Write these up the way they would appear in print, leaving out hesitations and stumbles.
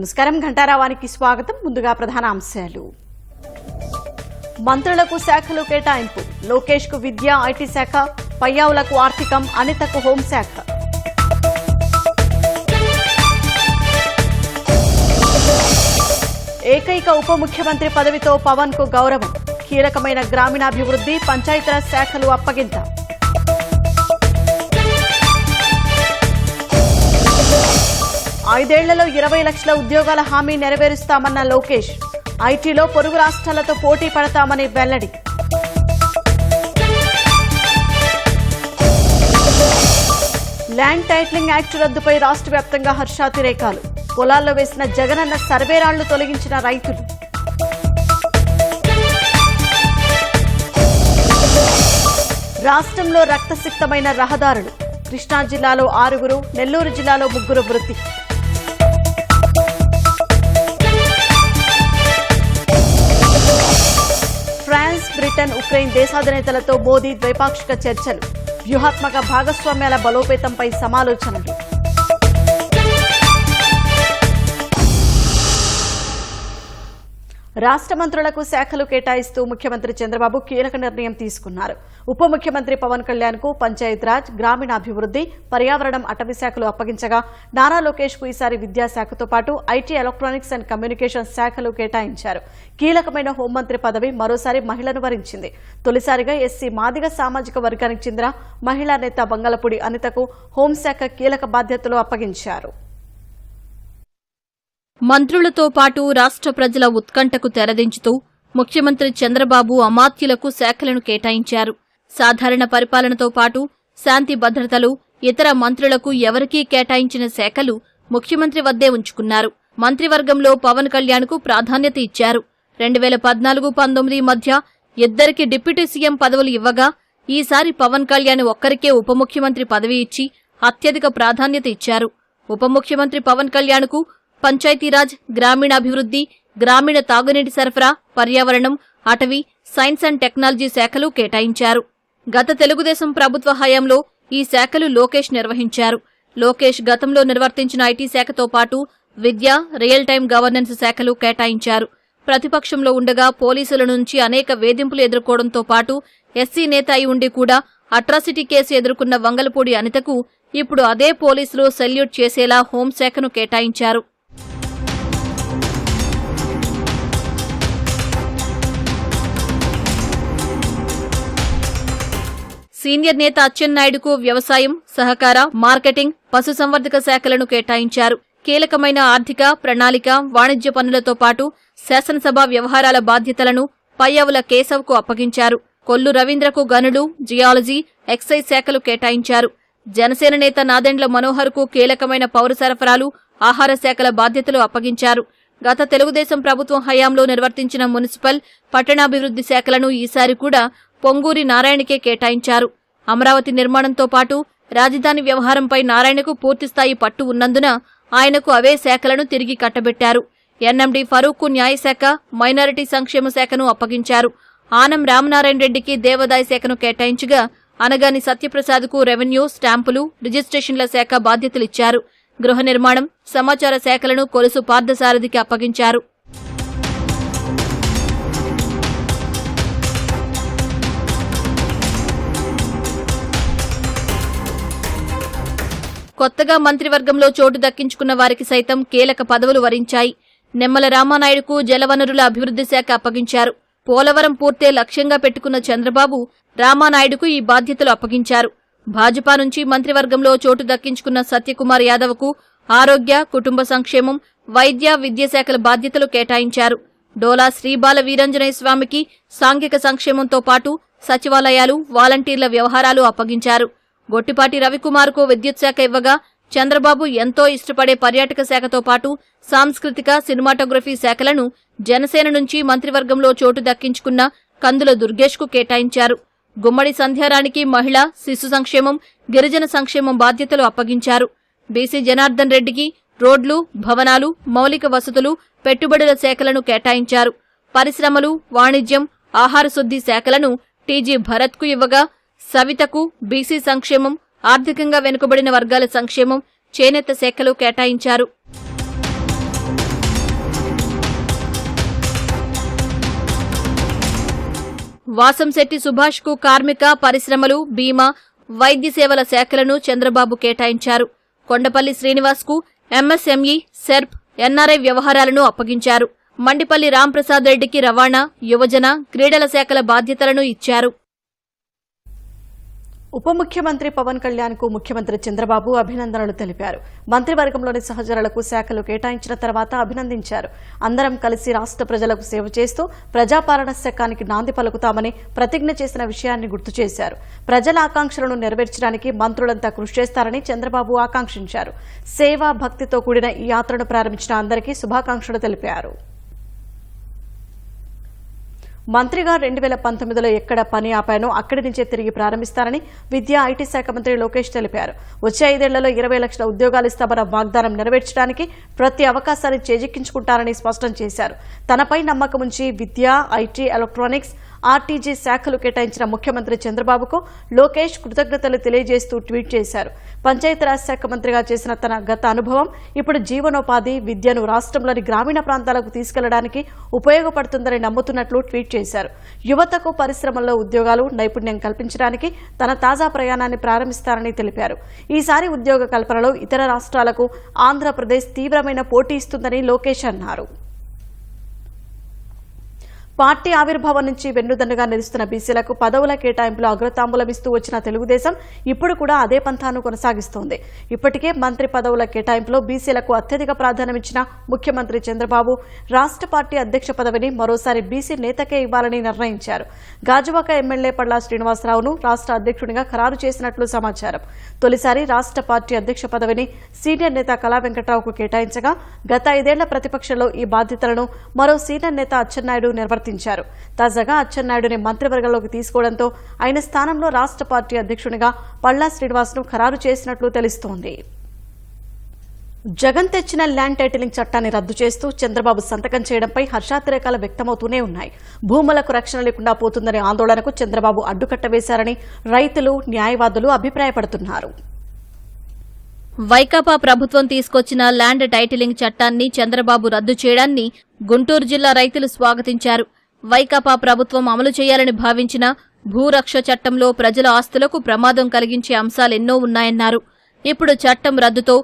నమస్కారం ఘంటారావానికి స్వాగతం. ముందుగా ప్రధాన అంశాలు. మంత్రులకు శాఖలు కేటాయింపు. లోకేష్ కు విద్య, ఐటీ శాఖ, పయ్యావులకు ఆర్థికం, అనితకు హోంశాఖ. ఏకైక ఉప ముఖ్యమంత్రి పదవితో పవన్ కు గౌరవం. కీలకమైన గ్రామీణాభివృద్ధి, పంచాయతీరాజ్ శాఖలు అప్పగింత. ఐదేళ్లలో 20 లక్షల ఉద్యోగాల హామీ నెరవేరుస్తామన్న లోకేష్. ఐటీలో పొరుగు రాష్ట్రాలతో పోటీ పడతామని వెల్లడి. ల్యాండ్ టైటిలింగ్ యాక్ట్ రద్దుపై రాష్ట్ర వ్యాప్తంగా హర్షాతిరేకాలు. పొలాల్లో వేసిన జగనన్న సర్వేరాళ్లు తొలగించిన రైతులు. రాష్ట్రంలో రక్తసిక్తమైన రహదారులు. కృష్ణా జిల్లాలో 6, నెల్లూరు జిల్లాలో 3 మృతి. ఫ్రాన్స్, బ్రిటన్, ఉక్రెయిన్ దేశాధినేతలతో మోదీ ద్వైపాక్షిక చర్చలు. వ్యూహాత్మక భాగస్వామ్యాల బలోపేతంపై సమాలోచనలు. రాష్ట్ర మంత్రులకు శాఖలు కేటాయిస్తూ ముఖ్యమంత్రి చంద్రబాబు కీలక నిర్ణయం తీసుకున్నారు. ఉప ముఖ్యమంత్రి పవన్ కళ్యాణ్ కు పంచాయతీరాజ్, గ్రామీణాభివృద్ధి, పర్యావరణం, అటవీ శాఖలు అప్పగించగా నారా లోకేష్ కు ఈసారి విద్యాశాఖతో పాటు ఐటీ, ఎలక్ట్రానిక్స్ అండ్ కమ్యూనికేషన్ శాఖలు కేటాయించారు. కీలకమైన హోంమంత్రి పదవి మరోసారి మహిళను వరించింది. తొలిసారిగా ఎస్సీ మాదిగ సామాజిక వర్గానికి చెందిన మహిళా నేత బంగళపూడి అనితకు హోంశాఖ కీలక బాధ్యతలు అప్పగించారు. మంత్రులతో పాటు రాష్ట్ర ప్రజల ఉత్కంఠకు తెరదించుతూ ముఖ్యమంత్రి చంద్రబాబు అమాత్యులకు శాఖలను కేటాయించారు. సాధారణ పరిపాలనతో పాటు శాంతి భద్రతలు, ఇతర మంత్రులకు ఎవరికీ కేటాయించిన శాఖలు ముఖ్యమంత్రి వద్దే ఉంచుకున్నారు. మంత్రివర్గంలో పవన్ కళ్యాణ్ కు ప్రాధాన్యత ఇచ్చారు. 2014-19 మధ్య ఇద్దరికి డిప్యూటీ సీఎం పదవులు ఇవ్వగా ఈసారి పవన్ కళ్యాణ్ ఒక్కరికే ఉప ముఖ్యమంత్రి పదవి ఇచ్చి అత్యధిక ప్రాధాన్యత ఇచ్చారు. ఉప ముఖ్యమంత్రి పవన్ కళ్యాణ్ కు పంచాయతీరాజ్, గ్రామీణాభివృద్ధి, గ్రామీణ తాగునీటి సరఫరా, పర్యావరణం, అటవీ, సైన్స్ అండ్ టెక్నాలజీ శాఖలు కేటాయించారు. గత తెలుగుదేశం ప్రభుత్వ హయాంలో ఈ శాఖలు లోకేష్ నిర్వహించారు. లోకేష్ గతంలో నిర్వర్తించిన ఐటీ శాఖతో పాటు విద్య, రియల్ టైం గవర్నెన్స్ శాఖలు కేటాయించారు. ప్రతిపక్షంలో ఉండగా పోలీసుల నుంచి అనేక వేధింపులు ఎదుర్కోవడంతో పాటు ఎస్సీ నేత అయి ఉండి కూడా అట్రాసిటీ కేసు ఎదుర్కొన్న వంగలపూడి అనితకు ఇప్పుడు అదే పోలీసులు సెల్యూట్ చేసేలా హోంశాఖను కేటాయించారు. సీనియర్ నేత అచ్చెన్నాయుడుకు వ్యవసాయం, సహకార, మార్కెటింగ్, పశుసంవర్ధక శాఖలను కేటాయించారు. కీలకమైన ఆర్థిక, ప్రణాళిక, వాణిజ్య పనులతో పాటు శాసనసభ వ్యవహారాల బాధ్యతలను పయ్యావుల కేశవ్కు అప్పగించారు. కొల్లు రవీంద్రకు గనులు, జియాలజీ, ఎక్సైజ్ శాఖలు కేటాయించారు. జనసేన నేత నాదెండ్ల మనోహర్కు కీలకమైన పౌర సరఫరాలు, ఆహార శాఖల బాధ్యతలు అప్పగించారు. గత తెలుగుదేశం ప్రభుత్వం హయాంలో నిర్వర్తించిన మున్సిపల్, పట్టణాభివృద్ధి శాఖలను ఈసారి కూడా పొంగూరి నారాయణకే కేటాయించారు. అమరావతి నిర్మాణంతో పాటు రాజధాని వ్యవహారంపై నారాయణకు పూర్తిస్థాయి పట్టు ఉన్నందున ఆయనకు అవే శాఖలను తిరిగి కట్టబెట్టారు. ఎన్ఎండి ఫరూక్కు న్యాయశాఖ, మైనారిటీ సంక్షేమ శాఖను అప్పగించారు. ఆనం రామనారాయణ రెడ్డికి దేవాదాయ శాఖను కేటాయించగా అనగాని సత్యప్రసాద్కు రెవెన్యూ, స్టాంపులు, రిజిస్ట్రేషన్ల శాఖ బాధ్యతలిచ్చారు. గృహ నిర్మాణం, సమాచార శాఖలను కొలుసు పార్థసారథికి అప్పగించారు. కొత్తగా మంత్రివర్గంలో చోటు దక్కించుకున్న వారికి సైతం కీలక పదవులు వరించాయి. నిమ్మల రామానాయుడుకు జలవనరుల అభివృద్ధి శాఖ అప్పగించారు. పోలవరం పూర్తే లక్ష్యంగా పెట్టుకున్న చంద్రబాబు రామానాయుడుకు ఈ బాధ్యతలు అప్పగించారు. భాజపా నుంచి మంత్రివర్గంలో చోటు దక్కించుకున్న సత్యకుమార్ యాదవ్కు ఆరోగ్య, కుటుంబ సంక్షేమం, వైద్య, విద్యాశాఖల బాధ్యతలు కేటాయించారు. డోలా శ్రీబాల వీరంజనేయ స్వామికి సాంఘిక సంక్షేమంతో పాటు సచివాలయాలు, వాలంటీర్ల వ్యవహారాలు అప్పగించారు. గొట్టిపాటి రవికుమార్కు విద్యుత్ శాఖ ఇవ్వగా చంద్రబాబు ఎంతో ఇష్టపడే పర్యాటక శాఖతో పాటు సాంస్కృతిక, సినిమాటోగ్రఫీ శాఖలను జనసేన నుంచి మంత్రివర్గంలో చోటు దక్కించుకున్న కందుల దుర్గేష్కు కేటాయించారు. గుమ్మడి సంధ్యారాణికి మహిళా, శిశు సంక్షేమం, గిరిజన సంక్షేమం బాధ్యతలు అప్పగించారు. బీసీ జనార్దన్ రెడ్డికి రోడ్లు, భవనాలు, మౌలిక వసతులు, పెట్టుబడుల శాఖలను కేటాయించారు. పరిశ్రమలు, వాణిజ్యం, ఆహార శుద్ధి శాఖలను టీజీ భరత్కు ఇవ్వగా సవితకు బీసీ సంక్షేమం, ఆర్థికంగా వెనుకబడిన వర్గాల సంక్షేమం, చేనేత శాఖలు కేటాయించారు. వాసంశెట్టి సుభాష్ కు కార్మిక, పరిశ్రమలు, బీమా, వైద్య సేవల శాఖలను చంద్రబాబు కేటాయించారు. కొండపల్లి శ్రీనివాస్ కు ఎంఎస్ఎంఈ, సెర్ప్, ఎన్ఆర్ఐ వ్యవహారాలను అప్పగించారు. మండిపల్లి రాంప్రసాద్ రెడ్డికి రవాణా, యువజన, క్రీడల శాఖల బాధ్యతలను ఇచ్చారు. ఉప ముఖ్యమంత్రి పవన్ కళ్యాణ్ కు ముఖ్యమంత్రి చంద్రబాబు అభినందనలు తెలిపారు. మంత్రివర్గంలోని సహచరులకు శాఖలు కేటాయించిన తర్వాత అభినందించారు. అందరం కలిసి రాష్ట్ర ప్రజలకు సేవ చేస్తూ ప్రజాపాలన శకానికి నాంది పలుకుతామని ప్రతిజ్ఞ చేసిన విషయాన్ని గుర్తు చేశారు. ప్రజల ఆకాంక్షలను నెరవేర్చడానికి మంత్రులంతా కృషి చేస్తారని చంద్రబాబు ఆకాంక్షించారు. సేవా భక్తితో కూడిన ఈ యాత్రను ప్రారంభించిన అందరికీ శుభాకాంక్షలు తెలిపారు. మంత్రిగా 2019లో ఎక్కడ పని ఆపానో అక్కడి నుంచే తిరిగి ప్రారంభిస్తారని విద్యా, ఐటీ శాఖ మంత్రి లోకేష్ తెలిపారు. వచ్చే 5 ఏళ్లలో 20 లక్షల ఉద్యోగాలు ఇస్తామన్న వాగ్దానం నెరవేర్చడానికి ప్రతి అవకాశాన్ని చేజిక్కించుకుంటారని స్పష్టం చేశారు. తనపై నమ్మకం ఉంచి విద్యా, ఐటీ, ఎలక్ట్రానిక్స్, ఆర్టీజీ శాఖలు కేటాయించిన ముఖ్యమంత్రి చంద్రబాబుకు లోకేష్ కృతజ్ఞతలు తెలియజేస్తూ ట్వీట్ చేశారు. పంచాయతీరాజ్ శాఖ మంత్రిగా చేసిన తన గత అనుభవం ఇప్పుడు జీవనోపాధి, విద్యను రాష్ట్రంలోని గ్రామీణ ప్రాంతాలకు తీసుకెళ్లడానికి ఉపయోగపడుతుందని నమ్ముతున్నట్లు ట్వీట్ చేశారు. యువతకు పరిశ్రమల్లో ఉద్యోగాలు, నైపుణ్యం కల్పించడానికి తన తాజా ప్రయాణాన్ని ప్రారంభిస్తారని తెలిపారు. ఈసారి ఉద్యోగ కల్పనలో ఇతర రాష్ట్రాలకు ఆంధ్రప్రదేశ్ తీవ్రమైన పోటీ ఇస్తుందని లోకేష్ అన్నారు. పార్టీ ఆవిర్భావం నుంచి వెన్నుదన్నుగా నిలుస్తున్న బీసీలకు పదవుల కేటాయింపులో అగ్రతాంబూలమిస్తూ వచ్చిన తెలుగుదేశం ఇప్పుడు కూడా అదే పంథాను కొనసాగిస్తోంది. ఇప్పటికే మంత్రి పదవుల కేటాయింపులో బీసీలకు అత్యధిక ప్రాధాన్యమిచ్చిన ముఖ్యమంత్రి చంద్రబాబు రాష్ట్ర పార్టీ అధ్యక్ష పదవిని మరోసారి బీసీ నేతకే ఇవ్వాలని నిర్ణయించారు. గాజువాక ఎమ్మెల్యే పల్లా శ్రీనివాసరావును రాష్ట్ర అధ్యక్షుడిగా ఖరారు చేసినట్లు సమాచారం. తొలిసారి రాష్ట్ర పార్టీ అధ్యక్ష పదవిని సీనియర్ నేత కళా వెంకట్రావుకు కేటాయించగా గత 5 ఏళ్ల ప్రతిపక్షంలో ఈ బాధ్యతలను మరో సీనియర్ నేత అచ్చెన్నాయుడు నిర్వర్తించారు. తాజాగా అచ్చెన్నాయుడుని మంత్రివర్గంలోకి తీసుకోవడంతో ఆయన స్థానంలో రాష్ట్ర పార్టీ అధ్యక్షునిగా పల్లా శ్రీనివాస్ను ఖరారు చేసినట్లు తెలుస్తోంది. జగన్ తెచ్చిన ల్యాండ్ టైటిలింగ్ చట్టాన్ని రద్దు చేస్తూ చంద్రబాబు సంతకం చేయడంపై హర్షాతిరేకాలు వ్యక్తమవుతూనే ఉన్నాయి. భూములకు రక్షణ లేకుండా పోతుందనే ఆందోళనకు చంద్రబాబు అడ్డుకట్ట వేశారని రైతులు, న్యాయవాదులు అభిప్రాయపడుతున్నారు. వైకాపా ప్రభుత్వం తీసుకొచ్చిన ల్యాండ్ టైటిలింగ్ చట్టాన్ని చంద్రబాబు రద్దు చేయడాన్ని గుంటూరు జిల్లా రైతులు స్వాగతించారు. వైకాపా ప్రభుత్వం అమలు చేయాలని భావించిన భూరక్ష చట్టంలో ప్రజల ఆస్తులకు ప్రమాదం కలిగించే అంశాలెన్నో ఉన్నాయన్నారు. ఇప్పుడు చట్టం రద్దుతో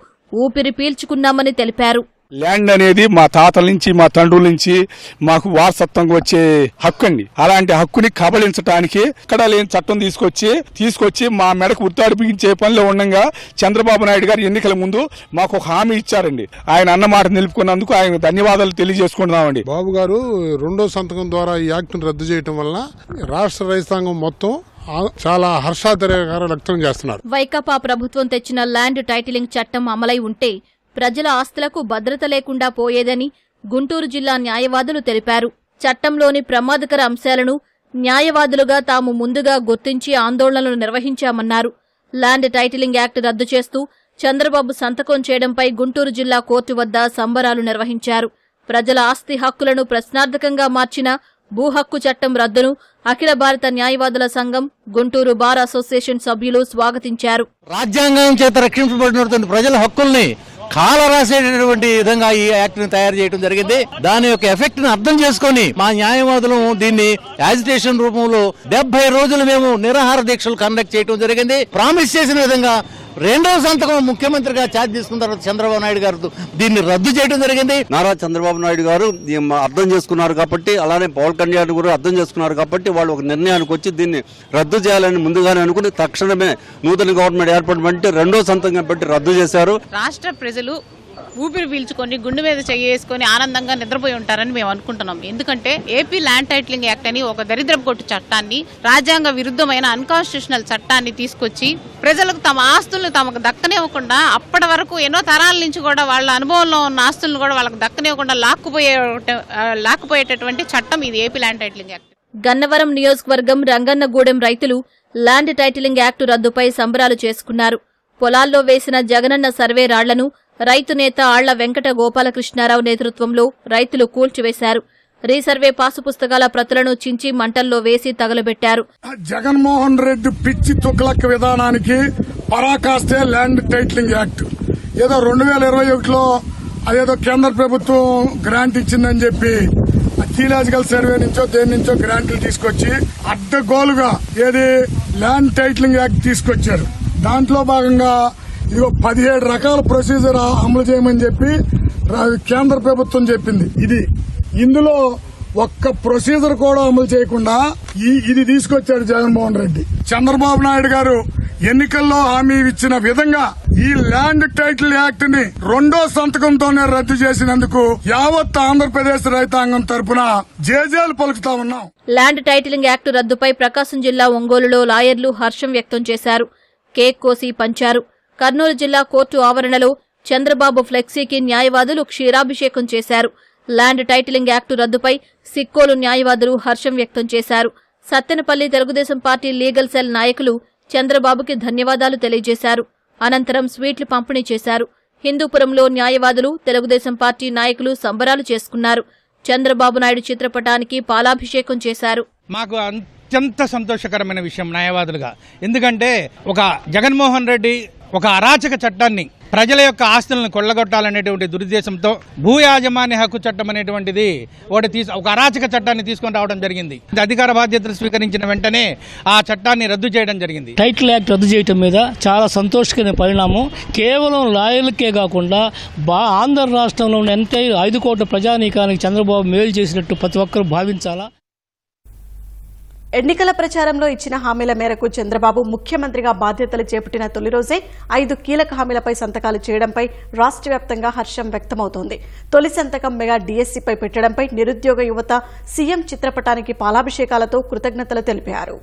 ఊపిరి పీల్చుకున్నామని తెలిపారు. ల్యాండ్ అనేది మా తాతల నుంచి, మా తండ్రుల నుంచి మాకు వారసత్వంగా వచ్చే హక్కు అండి. అలాంటి హక్కుని కబళించడానికి ఇక్కడ లేని చట్టం తీసుకొచ్చి మా మెడకు ఉత్తాడు బిగించే పనిలో ఉండగా చంద్రబాబు నాయుడు గారు ఎన్నికల ముందు మాకు ఒక హామీ ఇచ్చారండి. ఆయన అన్నమాట నిలుపుకున్నందుకు ఆయన ధన్యవాదాలు తెలియజేసుకుంటున్నామండి. బాబు గారు 2వ సంతకం ద్వారా ఈ యాక్ట్ రద్దు చేయడం వల్ల రాష్ట్ర రైతాంగం మొత్తం చాలా హర్షాతిరేకాలు వ్యక్తం చేస్తున్నారు. వైకాపా ప్రభుత్వం తెచ్చిన ల్యాండ్ టైటిలింగ్ చట్టం అమలై ఉంటే ప్రజల ఆస్తులకు భద్రత లేకుండా పోయేదని గుంటూరు జిల్లా న్యాయవాదులు తెలిపారు. చట్టంలోని ప్రమాదకర అంశాలను న్యాయవాదులుగా తాము ముందుగా గుర్తించి ఆందోళనలు నిర్వహించామన్నారు. ల్యాండ్ టైటిలింగ్ యాక్ట్ రద్దు చేస్తూ చంద్రబాబు సంతకం చేయడంపై గుంటూరు జిల్లా కోర్టు వద్ద సంబరాలు నిర్వహించారు. ప్రజల ఆస్తి హక్కులను ప్రశ్నార్థకంగా మార్చిన భూ హక్కు చట్టం రద్దును అఖిల భారత న్యాయవాదుల సంఘం, గుంటూరు బార్ అసోసియేషన్ సభ్యులు స్వాగతించారు. రాజ్యాంగం చేత రక్షించబడినటువంటి ప్రజల హక్కుల్ని కాల రాసేటటువంటి విధంగా ఈ యాక్ట్ ని తయారు చేయడం జరిగింది. దాని యొక్క ఎఫెక్ట్ ని అర్థం చేసుకుని మా న్యాయవాదులు దీన్ని యాజిటేషన్ రూపంలో 70 రోజులు మేము నిరాహార దీక్షలు కండక్ట్ చేయడం జరిగింది. ప్రామిస్ చేసిన విధంగా 2వ సంతకం ముఖ్యమంత్రిగా ఛార్జ్ తీసుకున్న తర్వాత చంద్రబాబు నాయుడు గారు దీన్ని రద్దు చేయడం జరిగింది. నారా చంద్రబాబు నాయుడు గారు అర్థం చేసుకున్నారు కాబట్టి, అలానే పవన్ కళ్యాణ్ కూడా అర్థం చేసుకున్నారు కాబట్టి వాళ్ళు ఒక నిర్ణయానికి వచ్చి దీన్ని రద్దు చేయాలని ముందుగానే అనుకుని తక్షణమే నూతన గవర్నమెంట్ ఏర్పడమంటే 2వ సంతకం పెట్టి రద్దు చేశారు. రాష్ట్ర ప్రజలు ఊపిరి పీల్చుకొని గుండె మీద చేసుకొని ఆనందంగా నిద్రపోయి ఉంటారని మేము అనుకుంటున్నాం. ఎందుకంటే ఏపీ ల్యాండ్ టైటిలింగ్ యాక్ట్ అని ఒక దరిద్రపు కొట్టు చట్టాన్ని, రాజ్యాంగ విరుద్ధమైన అన్కాన్స్టిట్యూషనల్ చట్టాన్ని తీసుకొచ్చి ప్రజలకు తమ ఆస్తులను తమకు దక్కనివ్వకుండా, అప్పటి వరకు ఎన్నో తరాల నుంచి కూడా వాళ్ళ అనుభవంలో ఉన్న ఆస్తులను కూడా వాళ్ళకి దక్కనివ్వకుండా లాక్కుపోయేటటువంటి చట్టం ఇది AP land titling act. Gannavaram నియోజకవర్గం రంగన్నగూడెం రైతులు ల్యాండ్ టైటిలింగ్ యాక్టు రద్దుపై సంబరాలు చేసుకున్నారు. పొలాల్లో వేసిన జగనన్న సర్వే రాళ్లను రైతు నేత ఆళ్ల వెంకట గోపాలకృష్ణారావు నేతృత్వంలో రైతులు కూల్చివేశారు. రీసర్వే పాసు పుస్తకాల ప్రతులను చించి మంటల్లో వేసి తగలబెట్టారు. జగన్మోహన్ రెడ్డి పిచ్చి తుగ్లక్ విధానానికి పరాకాష్టే ల్యాండ్ టైటిలింగ్ యాక్ట్. ఏదో 2021లో అదేదో కేంద్ర ప్రభుత్వం గ్రాంట్ ఇచ్చిందని చెప్పి థియలాజికల్ సర్వే నుంచో దేని నుంచో గ్రాంట్లు తీసుకొచ్చి అడ్డగోలుగా ఏది ల్యాండ్ టైటిలింగ్ యాక్ట్ తీసుకొచ్చారు. దాంట్లో భాగంగా ఇదిగో 17 రకాల ప్రొసీజర్ అమలు చేయమని చెప్పి కేంద్ర ప్రభుత్వం చెప్పింది. ఇందులో ఒక్క ప్రొసీజర్ కూడా అమలు చేయకుండా ఇది తీసుకొచ్చాడు జగన్మోహన్ రెడ్డి. చంద్రబాబు నాయుడు గారు ఎన్నికల్లో హామీ ఇచ్చిన విధంగా ఈ ల్యాండ్ టైటిల్ యాక్ట్ ని 2వ సంతకంతోనే రద్దు చేసినందుకు యావత్ ఆంధ్రప్రదేశ్ రైతాంగం తరపున జేజేలు పలుకుతా ఉన్నాం. ల్యాండ్ టైటిలింగ్ యాక్టు రద్దుపై ప్రకాశం జిల్లా ఒంగోలులో లాయర్లు హర్షం వ్యక్తం చేశారు. కేక్ కోసి పంచారు. కర్నూలు జిల్లా కోర్టు ఆవరణలో చంద్రబాబు ఫ్లెక్సీకి న్యాయవాదులు క్షీరాభిషేకం చేశారు. ల్యాండ్ టైటిలింగ్ యాక్టు రద్దుపై సిక్కోలు న్యాయవాదులు హర్షం వ్యక్తం చేశారు. Sattenapalli Telugu Desam party legal cell నాయకులు చంద్రబాబుకి ధన్యవాదాలు తెలియజేశారు. అనంతరం స్వీట్లు పంపిణీ చేశారు. హిందూపురంలో న్యాయవాదులు తెలుగుదేశం పార్టీ నాయకులు సంబరాలు చేసుకున్నారు. చంద్రబాబు నాయుడు చిత్రపటానికి పాలాభిషేకం చేశారు. మాకు అత్యంత సంతోషకరమైన విషయం న్యాయవాదులుగా, ఎందుకంటే ఒక జగన్మోహన్ రెడ్డి ఒక అరాచక చట్టాన్ని, ప్రజల యొక్క ఆస్తులను కొల్లగొట్టాలనేటువంటి దురుద్దేశంతో భూ యాజమాన్య హక్కు చట్టం అనేటువంటిది ఒక అరాచక చట్టాన్ని తీసుకొని రావడం జరిగింది. అధికార బాధ్యతలు స్వీకరించిన వెంటనే ఆ చట్టాన్ని రద్దు చేయడం జరిగింది. టైటిల్ యాక్ట్ రద్దు చేయడం మీద చాలా సంతోషకరమైన పరిణామం. కేవలం లాయర్లకే కాకుండా ఆంధ్ర రాష్ట్రంలో ఉన్న ఎంటైర్ 5 కోట్ల ప్రజానీకానికి చంద్రబాబు మేలు చేసినట్టు ప్రతి ఒక్కరూ భావించాలా. ఎన్నికల ప్రచారంలో ఇచ్చిన హామీల మేరకు చంద్రబాబు ముఖ్యమంత్రిగా బాధ్యతలు చేపట్టిన తొలి రోజే 5 కీలక హామీలపై సంతకాలు చేయడంపై రాష్ట్ర వ్యాప్తంగా హర్షం వ్యక్తమవుతోంది. తొలి సంతకం మెగా డీఎస్సీపై పెట్టడంపై నిరుద్యోగ యువత సీఎం చిత్రపటానికి పాలాభిషేకాలతో కృతజ్ఞతలు తెలిపారు.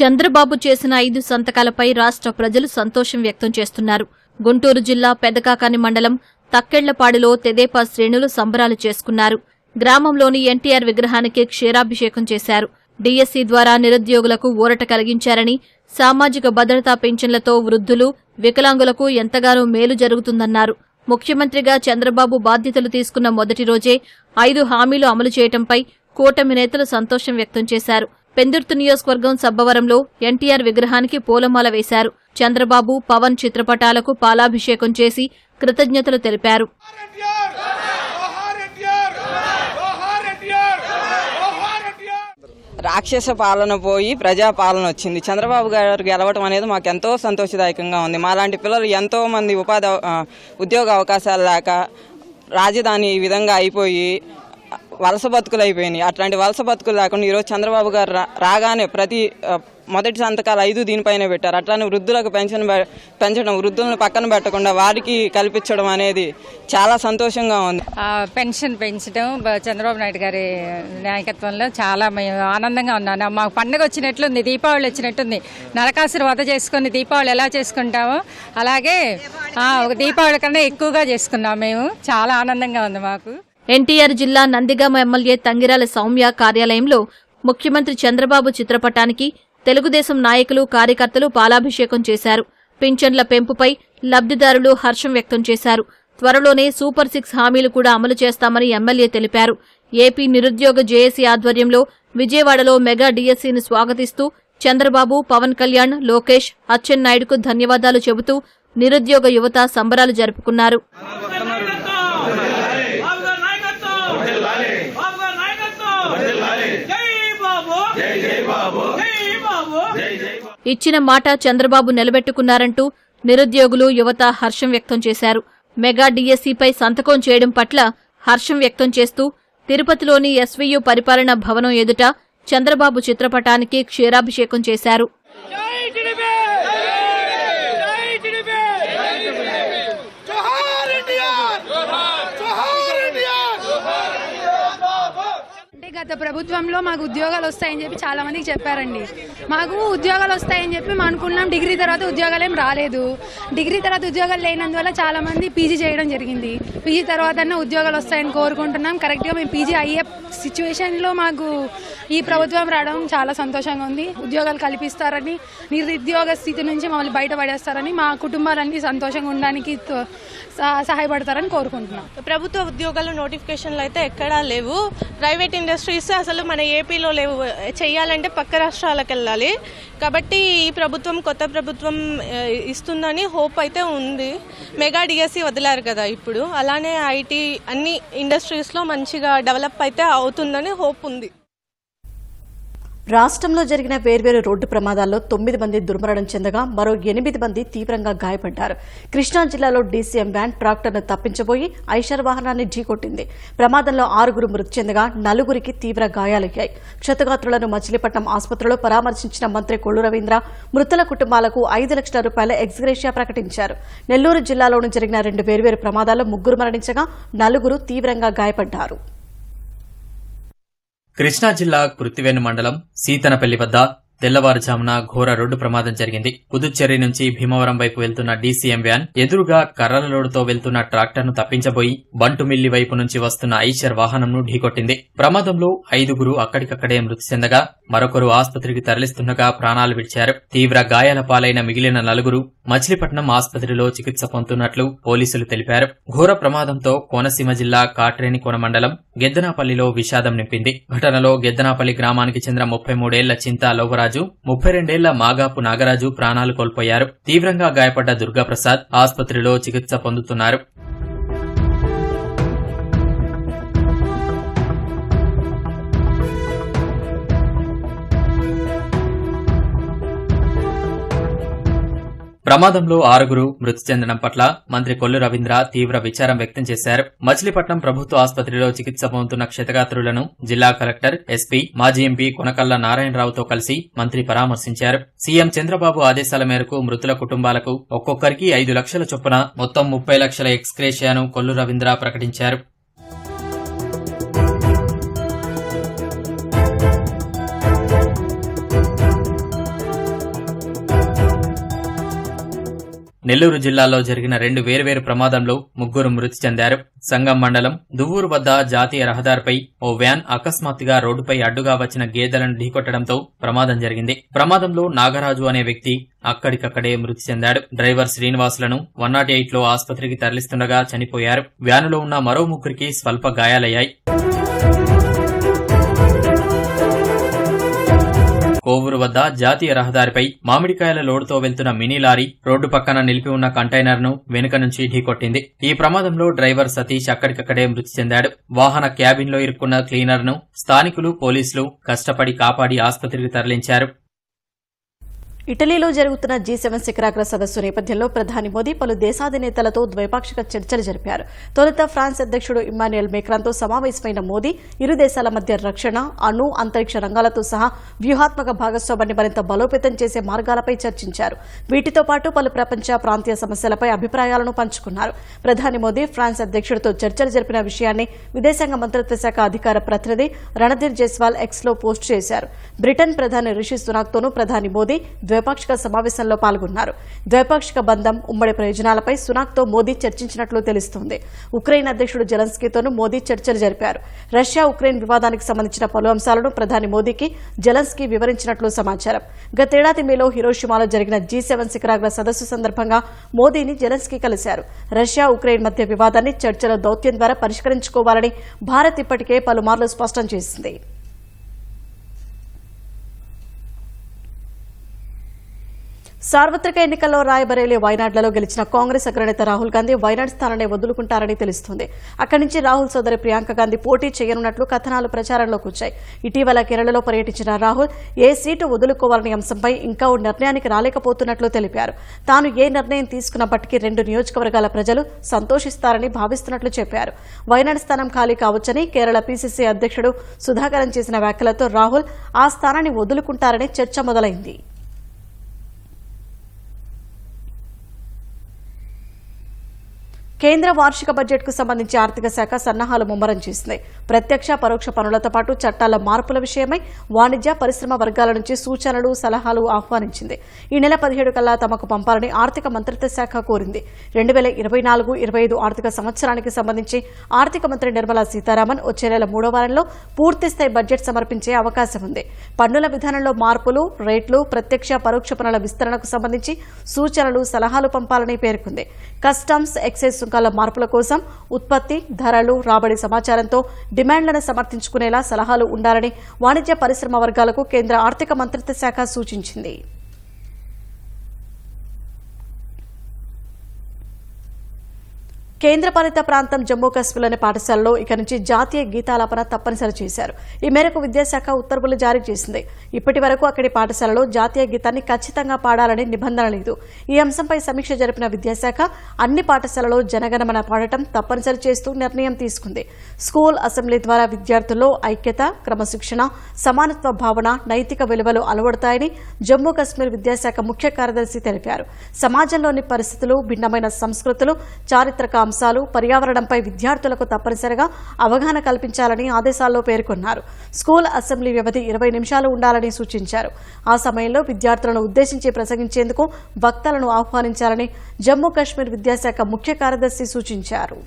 చంద్రబాబు చేసిన 5 సంతకాలపై రాష్ట్ర ప్రజలు సంతోషం వ్యక్తం చేస్తున్నారు. గుంటూరు జిల్లా పెదకాకాని మండలం తక్కెళ్లపాడులో తెదేపా శ్రేణులు సంబరాలు చేసుకున్నారు. గ్రామంలోని ఎన్టీఆర్ విగ్రహానికి క్షీరాభిషేకం చేశారు. డీఎస్సీ ద్వారా నిరుద్యోగులకు ఊరట కలిగించారని, సామాజిక భద్రతా పెన్షన్లతో వృద్ధులు, వికలాంగులకు ఎంతగానో మేలు జరుగుతుందన్నారు. ముఖ్యమంత్రిగా చంద్రబాబు బాధ్యతలు తీసుకున్న మొదటి రోజే 5 హామీలు అమలు చేయడంపై కూటమి నేతలు సంతోషం వ్యక్తం చేశారు. పెందుర్తి నియోజకవర్గం సబ్బవరంలో ఎన్టీఆర్ విగ్రహానికి పూలమాల వేశారు. చంద్రబాబు, పవన్ చిత్రపటాలకు పాలాభిషేకం చేసి కృతజ్ఞతలు తెలిపారు. రాక్షస పాలన పోయి ప్రజాపాలన వచ్చింది. చంద్రబాబు గారు గెలవడం అనేది మాకు ఎంతో సంతోషదాయకంగా ఉంది. మాలాంటి పిల్లలు ఎంతో మంది ఉద్యోగ అవకాశాలు లేక రాజధాని ఈ విధంగా అయిపోయి వలస బతుకులు అయిపోయినాయి. అట్లాంటి వలస బతుకులు లేకుండా ఈరోజు చంద్రబాబు గారు రాగానే మొదటి సంతకాలు 5 దీనిపైనే పెట్టారు. అట్లానే వృద్ధులకు పెంచడం, వృద్ధులను పక్కన పెట్టకుండా వారికి కల్పించడం అనేది చాలా సంతోషంగా ఉంది. పెన్షన్ పెంచడం చంద్రబాబు నాయుడు గారి నాయకత్వంలో చాలా ఆనందంగా ఉన్నాను. మాకు పండుగ వచ్చినట్లుంది, దీపావళి వచ్చినట్టుంది. నరకాసుర వధ చేసుకుని దీపావళి ఎలా చేసుకుంటామో అలాగే దీపావళి కన్నా ఎక్కువగా చేసుకున్నాం. మేము చాలా ఆనందంగా ఉంది మాకు. ఎన్టీఆర్ జిల్లా నందిగామ ఎమ్మెల్యే తంగిరాల సౌమ్య కార్యాలయంలో ముఖ్యమంత్రి చంద్రబాబు చిత్రపటానికి తెలుగుదేశం నాయకులు, కార్యకర్తలు పాలాభిషేకం చేశారు. పింఛన్ల పెంపుపై లబ్ధిదారులు హర్షం వ్యక్తం చేశారు. త్వరలోనే సూపర్ 6 హామీలు కూడా అమలు చేస్తామని ఎమ్మెల్యే తెలిపారు. ఏపీ నిరుద్యోగ జేఏసీ ఆధ్వర్యంలో విజయవాడలో మెగా డీఎస్సీని స్వాగతిస్తూ చంద్రబాబు, పవన్ కళ్యాణ్, లోకేష్, అచ్చెన్నాయుడుకు ధన్యవాదాలు చెబుతూ నిరుద్యోగ యువత సంబరాలు జరుపుకున్నారు. ఇచ్చిన మాట చంద్రబాబు నిలబెట్టుకున్నారంటూ నిరుద్యోగులు, యువత హర్షం వ్యక్తం చేశారు. మెగా డీఎస్సీపై సంతకం చేయడం పట్ల హర్షం వ్యక్తం చేస్తూ తిరుపతిలోని ఎస్వీయు పరిపాలనా భవనం ఎదుట చంద్రబాబు చిత్రపటానికి క్షీరాభిషేకం చేశారు. గత ప్రభుత్వంలో మాకు ఉద్యోగాలు వస్తాయని చెప్పి చాలా మందికి చెప్పారండి. మాకు ఉద్యోగాలు వస్తాయని చెప్పి మేము అనుకున్నాం. డిగ్రీ తర్వాత ఉద్యోగాలు ఏం రాలేదు. డిగ్రీ తర్వాత ఉద్యోగాలు లేనందువల్ల చాలా మంది పీజీ చేయడం జరిగింది. పీజీ తర్వాత ఉద్యోగాలు వస్తాయని కోరుకుంటున్నాం. కరెక్ట్గా మేము పీజీ అయ్యే సిచ్యువేషన్లో మాకు ఈ ప్రభుత్వం రావడం చాలా సంతోషంగా ఉంది. ఉద్యోగాలు కల్పిస్తారని, నిరుద్యోగ స్థితి నుంచి మమ్మల్ని బయటపడేస్తారని, మా కుటుంబాలన్నీ సంతోషంగా ఉండడానికి సహాయపడతారని కోరుకుంటున్నాం. ప్రభుత్వ ఉద్యోగాల నోటిఫికేషన్లు అయితే ఎక్కడా లేవు. ప్రైవేట్ ఇండస్ట్రీ ఇండస్ట్రీస్ అసలు మన ఏపీలో లేవు. చేయాలంటే పక్క రాష్ట్రాలకు వెళ్ళాలి. కాబట్టి ఈ ప్రభుత్వం, కొత్త ప్రభుత్వం ఇస్తుందని హోప్ అయితే ఉంది. మెగా డిఎస్సి వదిలారు కదా ఇప్పుడు, అలానే ఐటీ అన్ని ఇండస్ట్రీస్లో మంచిగా డెవలప్ అయితే అవుతుందని హోప్ ఉంది. రాష్ట్రంలో జరిగిన వేర్వేరు రోడ్డు ప్రమాదాల్లో 9 మంది దుర్మరణం చెందగా మరో 8 మంది తీవ్రంగా గాయపడ్డారు. కృష్ణా జిల్లాలో డీసీఎం వ్యాన్ ట్రాక్టర్ను తప్పించబోయి ఐషర్ వాహనాన్ని ఢీకొట్టింది. ప్రమాదంలో 6 మృతి చెందగా 4 తీవ్ర గాయాలయ్యాయి. క్షతగాత్రులను మచిలీపట్నం ఆసుపత్రిలో పరామర్శించిన మంత్రి కొల్లు రవీంద్ర మృతుల కుటుంబాలకు 5 లక్షల రూపాయల ఎక్స్గ్రేషియా ప్రకటించారు. నెల్లూరు జిల్లాలోనూ జరిగిన 2 వేర్వేరు ప్రమాదాల్లో 3 మరణించగా 4 తీవ్రంగా గాయపడ్డారు. కృష్ణా జిల్లా కృత్తివేణు మండలం సీతనపల్లి వద్ద తెల్లవారుజామున ఘోర రోడ్డు ప్రమాదం జరిగింది. పుదుచ్చేరి నుంచి భీమవరం వైపు వెళ్తున్న డీసీఎం వ్యాన్ ఎదురుగా కర్రల లోడుతో వెళ్తున్న ట్రాక్టర్ను తప్పించబోయి బంటుమిల్లి వైపు నుంచి వస్తున్న ఐషర్ వాహనంను ఢీకొట్టింది. ప్రమాదంలో 5 అక్కడికక్కడే మృతి చెందగా మరొకరు ఆసుపత్రికి తరలిస్తుండగా ప్రాణాలు విడిచారు. తీవ్ర గాయాల పాలైన మిగిలిన 4 మచిలీపట్నం ఆసుపత్రిలో చికిత్స పొందుతున్నట్లు పోలీసులు తెలిపారు. ఘోర ప్రమాదంతో కోనసీమ జిల్లా కాట్రేనికోన మండలం గెద్దనాపల్లిలో విషాదం నింపింది. ఘటనలో గెద్దనాపల్లి గ్రామానికి చెందిన 33 ఏళ్ల చింతా లోవరాజు, 32 ఏళ్ల మాగాపు నాగరాజు ప్రాణాలు కోల్పోయారు. తీవ్రంగా గాయపడ్డ దుర్గాప్రసాద్ ఆసుపత్రిలో చికిత్స పొందుతున్నారు. ప్రమాదంలో 6 మృతి చెందడం పట్ల మంత్రి కొల్లు రవీంద్ర తీవ్ర విచారం వ్యక్తం చేశారు. మచిలీపట్నం ప్రభుత్వ ఆసుపత్రిలో చికిత్స పొందుతున్న క్షతగాత్రులను జిల్లా కలెక్టర్, ఎస్పీ, మాజీ ఎంపీ కొనకళ్ల నారాయణరావుతో కలిసి మంత్రి పరామర్శించారు. సీఎం చంద్రబాబు ఆదేశాల మేరకు మృతుల కుటుంబాలకు ఒక్కొక్కరికి 5 లక్షల చొప్పున మొత్తం 30 లక్షల ఎక్స్గ్రేషియాను కొల్లు రవీంద్ర ప్రకటించారు. నెల్లూరు జిల్లాలో జరిగిన 2 వేర్వేరు ప్రమాదంలో 3 మృతి చెందారు. సంగం మండలం దువ్వూరు వద్ద జాతీయ రహదారిపై ఓ వ్యాన్ అకస్మాత్తుగా రోడ్డుపై అడ్డుగా వచ్చిన గేదెలను ఢీకొట్టడంతో ప్రమాదం జరిగింది. ప్రమాదంలో నాగరాజు అనే వ్యక్తి అక్కడికక్కడే మృతి చెందాడు. డ్రైవర్ శ్రీనివాసులను 108లో ఆసుపత్రికి తరలిస్తుండగా చనిపోయారు. వ్యానులో ఉన్న మరో 3 స్వల్ప గాయాలయ్యాయి. కోవూరు వద్ద జాతీయ రహదారిపై మామిడికాయల లోడుతో వెళ్తున్న మినీ లారీ రోడ్డు పక్కన నిలిపి ఉన్న కంటైనర్ను వెనుక నుంచి ఢీకొట్టింది. ఈ ప్రమాదంలో డ్రైవర్ సతీష్ అక్కడికక్కడే మృతి చెందాడు. వాహన క్యాబిన్లో ఇరుక్కున్న క్లీనర్ను స్థానికులు, పోలీసులు కష్టపడి కాపాడి ఆసుపత్రికి తరలించారు. ఇటలీలో జరుగుతున్న G7 శిఖరాగ్ర సదస్సు నేపథ్యంలో ప్రధాని మోదీ పలు దేశాధినేతలతో ద్వైపాక్షిక చర్చలు జరిపారు. తొలుత ఫ్రాన్స్ అధ్యక్షుడు ఇమ్మాన్యుయల్ మేక్రాన్తో సమావేశమైన మోదీ ఇరు దేశాల మధ్య రక్షణ, అణు, అంతరిక్ష రంగాలతో సహా వ్యూహాత్మక భాగస్వామ్యాన్ని మరింత బలోపేతం చేసే మార్గాలపై చర్చించారు. వీటితో పాటు పలు ప్రపంచ, ప్రాంతీయ సమస్యలపై అభిప్రాయాలను పంచుకున్నారు. ప్రధాని మోదీ ఫ్రాన్స్ అధ్యక్షుడితో చర్చలు జరిపిన విషయాన్ని విదేశాంగ మంత్రిత్వ శాఖ అధికార ప్రతినిధి రణధీర్ జైస్వాల్ ఎక్స్లో పోస్ట్ చేశారు. బ్రిటన్ ప్రధాని రిషి సునాక్తోనూ ప్రధాని మోదీ ద్వైపాక్షిక సమావేశంలో పాల్గొన్నారు. ద్వైపాక్షిక బంధం, ఉమ్మడి ప్రయోజనాలపై సునాక్తో మోదీ చర్చించినట్లు తెలుస్తోంది. ఉక్రెయిన్ అధ్యక్షుడు జెలెన్స్కీతోనూ మోదీ చర్చలు జరిపారు. రష్యా ఉక్రెయిన్ వివాదానికి సంబంధించిన పలు అంశాలను ప్రధాని మోదీకి జెలెన్స్కీ వివరించినట్లు సమాచారం. గతేడాది మేలో హిరోషిమాలో జరిగిన G7 శిఖరాగ్ర సదస్సు సందర్భంగా మోదీని జెలెన్స్కీ కలిశారు. రష్యా ఉక్రెయిన్ మధ్య వివాదాన్ని చర్చల దౌత్యం ద్వారా పరిష్కరించుకోవాలని భారత్ ఇప్పటికే పలుమార్లు స్పష్టం చేసింది. సార్వత్రిక ఎన్నికల్లో రాయబరేలీ, వైనాడ్లలో గెలిచిన కాంగ్రెస్ అగ్రనేత రాహుల్ గాంధీ వైనాడ్ స్థానాన్ని వదులుకుంటారని తెలుస్తోంది. అక్కడి నుంచి రాహుల్ సోదరి ప్రియాంక గాంధీ పోటీ చేయనున్నట్లు కథనాలు ప్రచారంలోకి వచ్చాయి. ఇటీవల కేరళలో పర్యటించిన రాహుల్ ఏ సీటు వదులుకోవాలనే అంశంపై ఇంకా ఓ నిర్ణయానికి రాలేకపోతున్నట్లు తెలిపారు. తాను ఏ నిర్ణయం తీసుకున్నప్పటికీ 2 నియోజకవర్గాల ప్రజలు సంతోషిస్తారని భావిస్తున్నట్లు చెప్పారు. వైనాడ్ స్థానం ఖాళీ కావచ్చని కేరళ పీసీసీ అధ్యక్షుడు సుధాకరన్ చేసిన వ్యాఖ్యలతో రాహుల్ ఆ స్థానాన్ని వదులుకుంటారని చర్చ మొదలైంది. కేంద్ర వార్షిక బడ్జెట్కు సంబంధించి ఆర్థిక శాఖ సన్నాహాలు ముమ్మరం చేసింది. ప్రత్యక్ష, పరోక్ష పనులతో పాటు చట్టాల మార్పుల విషయమై వాణిజ్య, పరిశ్రమ వర్గాల నుంచి సూచనలు, సలహాలు ఆహ్వానించింది. ఈ నెల 17 కల్లా తమకు పంపాలని ఆర్థిక మంత్రిత్వ శాఖ కోరింది. 2024-25 ఆర్థిక సంవత్సరానికి సంబంధించి ఆర్థిక మంత్రి నిర్మలా సీతారామన్ వచ్చే నెల 3వ వారంలో పూర్తిస్థాయి బడ్జెట్ సమర్పించే అవకాశం ఉంది. పన్నుల విధానంలో మార్పులు, రేట్లు, ప్రత్యక్ష, పరోక్ష పనుల విస్తరణకు సంబంధించి సూచనలు, సలహాలు పంపాలని పేర్కొంది. కస్టమ్స్, ఎక్సైజ్ సుంకాల మార్పుల కోసం ఉత్పత్తి, ధరలు, రాబడి సమాచారంతో డిమాండ్లను సమర్థించుకునేలా సలహాలు ఉండాలని వాణిజ్య పరిశ్రమ వర్గాలకు కేంద్ర ఆర్థిక మంత్రిత్వ శాఖ సూచించింది. కేంద్రపాలిత ప్రాంతం జమ్మూ కాశ్మీర్లోని పాఠశాలలో ఇక నుంచి జాతీయ గీతాలాపన తప్పనిసరి చేశారు. ఈ మేరకు విద్యాశాఖ ఉత్తర్వులు జారీ చేసింది. ఇప్పటి వరకు అక్కడి పాఠశాలలో జాతీయ గీతాన్ని ఖచ్చితంగా పాడాలని నిబంధన లేదు. ఈ అంశంపై సమీక్ష జరిపిన విద్యాశాఖ అన్ని పాఠశాలలో జనగణమన పాడటం తప్పనిసరి చేస్తూ నిర్ణయం తీసుకుంది. స్కూల్ అసెంబ్లీ ద్వారా విద్యార్థుల్లో ఐక్యత, క్రమశిక్షణ, సమానత్వ భావన, నైతిక విలువలు అలవడతాయని జమ్మూ కాశ్మీర్ విద్యాశాఖ ముఖ్య కార్యదర్శి తెలిపారు. సమాజంలోని పరిస్థితులు, భిన్నమైన సంస్కృతులు, చారిత్రక అంశాలు, పర్యావరణంపై విద్యార్థులకు తప్పనిసరిగా అవగాహన కల్పించాలని ఆదేశాల్లో పేర్కొన్నారు. స్కూల్ అసెంబ్లీ వ్యవధి 20 నిమిషాలు ఉండాలని సూచించారు. ఆ సమయంలో విద్యార్థులను ఉద్దేశించి ప్రసంగించేందుకు వక్తలను ఆహ్వానించాలని జమ్మూ కాశ్మీర్ విద్యాశాఖ ముఖ్య కార్యదర్శి సూచించారు.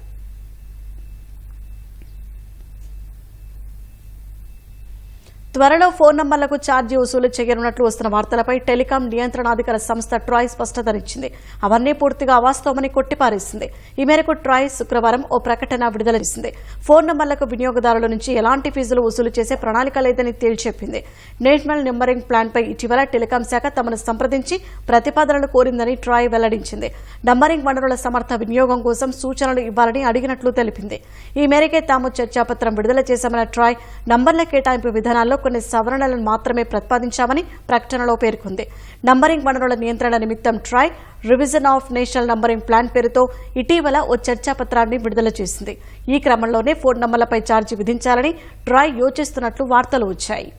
త్వరలో ఫోన్ నంబర్లకు ఛార్జీ వసూలు చేయనున్నట్లు వస్తున్న వార్తలపై టెలికాం నియంత్రణాధికార సంస్థ ట్రాయ్ స్పష్టతనిచ్చింది. అవన్నీ పూర్తిగా అవాస్తవమని కొట్టిపారేసింది. ఈ మేరకు ట్రాయ్ శుక్రవారం ఓ ప్రకటన విడుదల చేసింది. ఫోన్ నంబర్లకు వినియోగదారుల నుంచి ఎలాంటి ఫీజులు వసూలు చేసే ప్రణాళిక లేదని తేల్చెప్పింది. నేషనల్ నెంబరింగ్ ప్లాన్పై ఇటీవల టెలికాం శాఖ తమను సంప్రదించి ప్రతిపాదనలు కోరిందని ట్రాయ్ వెల్లడించింది. నంబరింగ్ వనరుల సమర్థ వినియోగం కోసం సూచనలు ఇవ్వాలని అడిగినట్లు తెలిపింది. ఈ మేరకే తాము చర్చాపత్రం విడుదల చేశామన్న ట్రాయ్ నంబర్ల కేటాయింపు విధానాల్లో కొన్ని సవరణలను మాత్రమే ప్రతిపాదించామని ప్రకటనలో పేర్కొంది. నంబరింగ్ వనరుల నియంత్రణ నిమిత్తం TRAI revision of national numbering plan పేరుతో ఇటీవల ఓ చర్చాపత్రాన్ని విడుదల చేసింది. ఈ క్రమంలోనే ఫోన్ నంబర్లపై ఛార్జీ విధించాలని ట్రాయ్ యోచిస్తున్నట్లు వార్తలు వచ్చాయి.